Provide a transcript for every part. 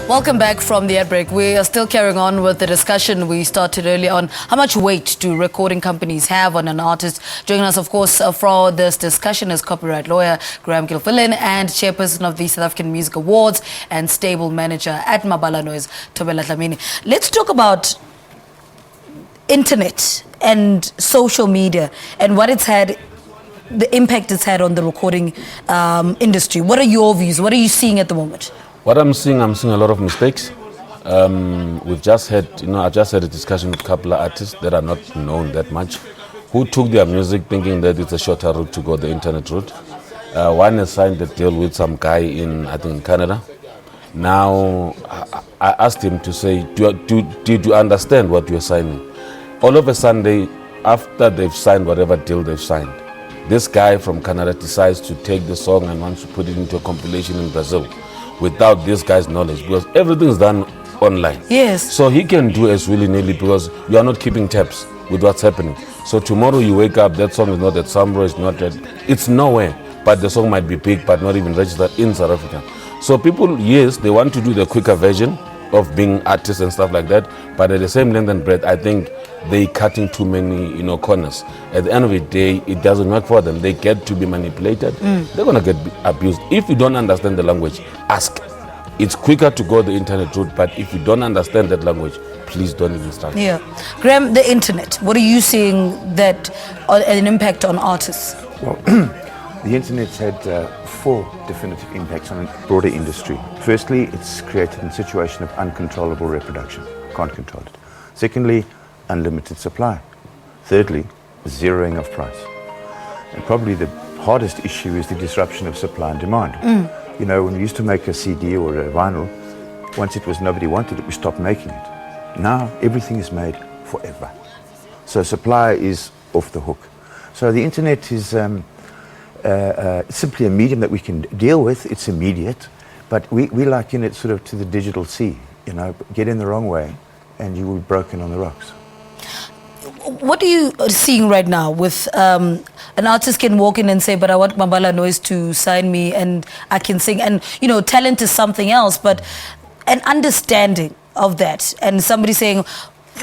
Welcome back from the ad break. We are still carrying on with the discussion we started earlier on how much weight do recording companies have on an artist. Joining us, of course, for this discussion is copyright lawyer Graham Gilfillan and chairperson of the South African Music Awards and stable manager at Mabala Noise, Thobela Dlamini. Let's talk about internet and social media and what it's had, the impact it's had on the recording industry. What are your views? What are you seeing at the moment? What I'm seeing a lot of mistakes. We've just had, I just had a discussion with a couple of artists that are not known that much, who took their music thinking that it's a shorter route to go the internet route. One has signed a deal with some guy in, I think, in Canada. Now, I asked him to say, did you understand what you're signing? All of a sudden, after they've signed whatever deal they've signed, this guy from Canada decides to take the song and wants to put it into a compilation in Brazil without this guy's knowledge, because everything is done online. Yes. So he can do as willy-nilly because you are not keeping tabs with what's happening. So tomorrow you wake up, that song is not at Samro, it's not at, it's nowhere, but the song might be big but not even registered in South Africa. So people, yes, they want to do the quicker version of being artists and stuff like that, but at the same length and breadth, I think they cutting too many, corners. At the end of the day, it doesn't work for them. They get to be manipulated. They're gonna get abused. If you don't understand the language, ask. It's quicker to go the internet route, but if you don't understand that language, please don't even start. Yeah, Graham, the internet. What are you seeing that an impact on artists? Well, the internet's had four definitive impacts on a broader industry. Firstly, it's created a situation of uncontrollable reproduction. Can't control it. Secondly, unlimited supply. Thirdly, zeroing of price. And probably the hardest issue is the disruption of supply and demand. When we used to make a CD or a vinyl, once it was nobody wanted it, we stopped making it. Now everything is made forever. So supply is off the hook. So the internet is simply a medium that we can deal with. It's immediate, but we liken it sort of to the digital sea. Get in the wrong way and you will be broken on the rocks. What are you seeing right now with an artist can walk in and say, but I want Mabala Noise to sign me and I can sing. And, talent is something else, but an understanding of that. And somebody saying,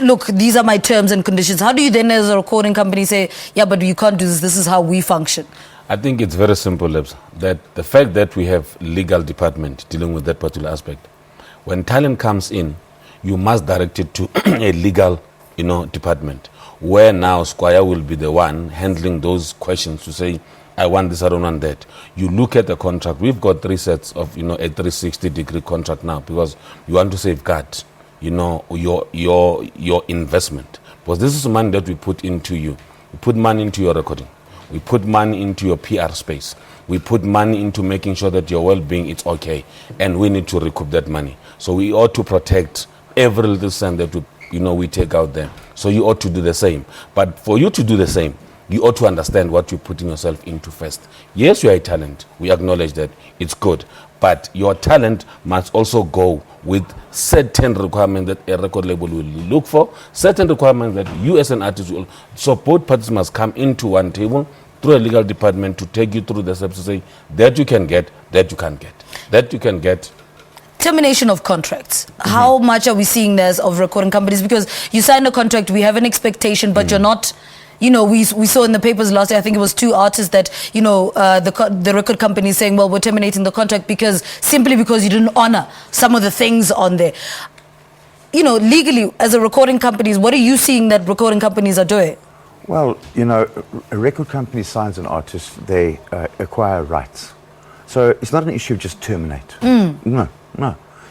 look, these are my terms and conditions. How do you then as a recording company say, yeah, but you can't do this. This is how we function. I think it's very simple, Lebs, that the fact that we have legal department dealing with that particular aspect, when talent comes in, you must direct it to a legal, department, where now Squire will be the one handling those questions to say, I want this, I don't want that. You look at the contract. We've got 3 sets of, a 360-degree contract now because you want to safeguard, your investment. Because this is money that we put into you. We put money into your recording. We put money into your PR space. We put money into making sure that your well-being is okay. And we need to recoup that money. So we ought to protect every little cent that we take out there. So you ought to do the same. But for you to do the same, you ought to understand what you're putting yourself into first. Yes, you are a talent. We acknowledge that. It's good. But your talent must also go with certain requirements that a record label will look for, certain requirements that you as an artist will. So both parties must come into one table through a legal department to take you through the steps to say that you can get, that you can't get, that you can get. Termination of contracts. How much are we seeing this of recording companies? Because you sign a contract, we have an expectation, but you're not, we saw in the papers last year, I think it was 2 artists that, the record company is saying, well, we're terminating the contract simply because you didn't honor some of the things on there. Legally, as a recording companies, what are you seeing that recording companies are doing? Well, a record company signs an artist, they acquire rights. So it's not an issue of just terminate. No.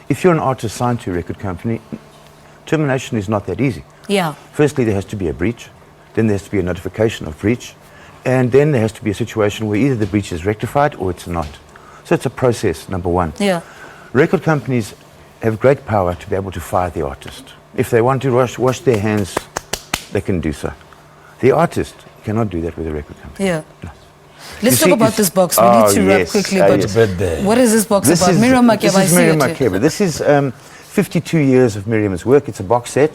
If you're an artist signed to a record company, termination is not that easy. Yeah. Firstly, there has to be a breach. Then there has to be a notification of breach. And then there has to be a situation where either the breach is rectified or it's not. So it's a process, number one. Yeah. Record companies have great power to be able to fire the artist. If they want to wash their hands, they can do so. The artist cannot do that with a record company. Yeah. No. Let's talk about this box. We need to wrap quickly. But what is this box about? Miriam Makeba. This is Miriam Makeba. This is 52 years of Miriam's work. It's a box set.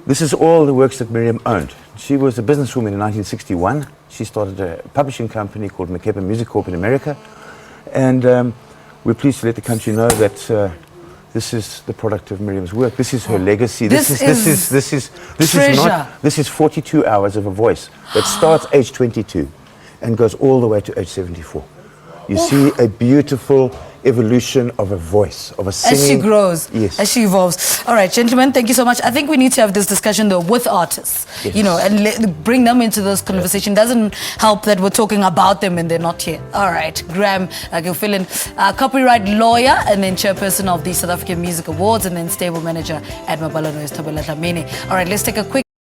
This is all the works that Miriam owned. She was a businesswoman in 1961. She started a publishing company called Makeba Music Corp in America. And we're pleased to let the country know that This is the product of Miriam's work. This is her legacy. This is treasure. This is 42 hours of a voice that starts age 22 and goes all the way to age 74. You see a beautiful evolution of a voice, of a singing. As she grows, yes, as she evolves. All right, gentlemen, thank you so much. I think we need to have this discussion though with artists, yes, you know, and bring them into this conversation. Doesn't help that we're talking about them and they're not here. All right, Graham, I can fill in copyright lawyer and then chairperson of the South African Music Awards and then stable manager at Mabala Noise Tabela Dlamini. All right, let's take a quick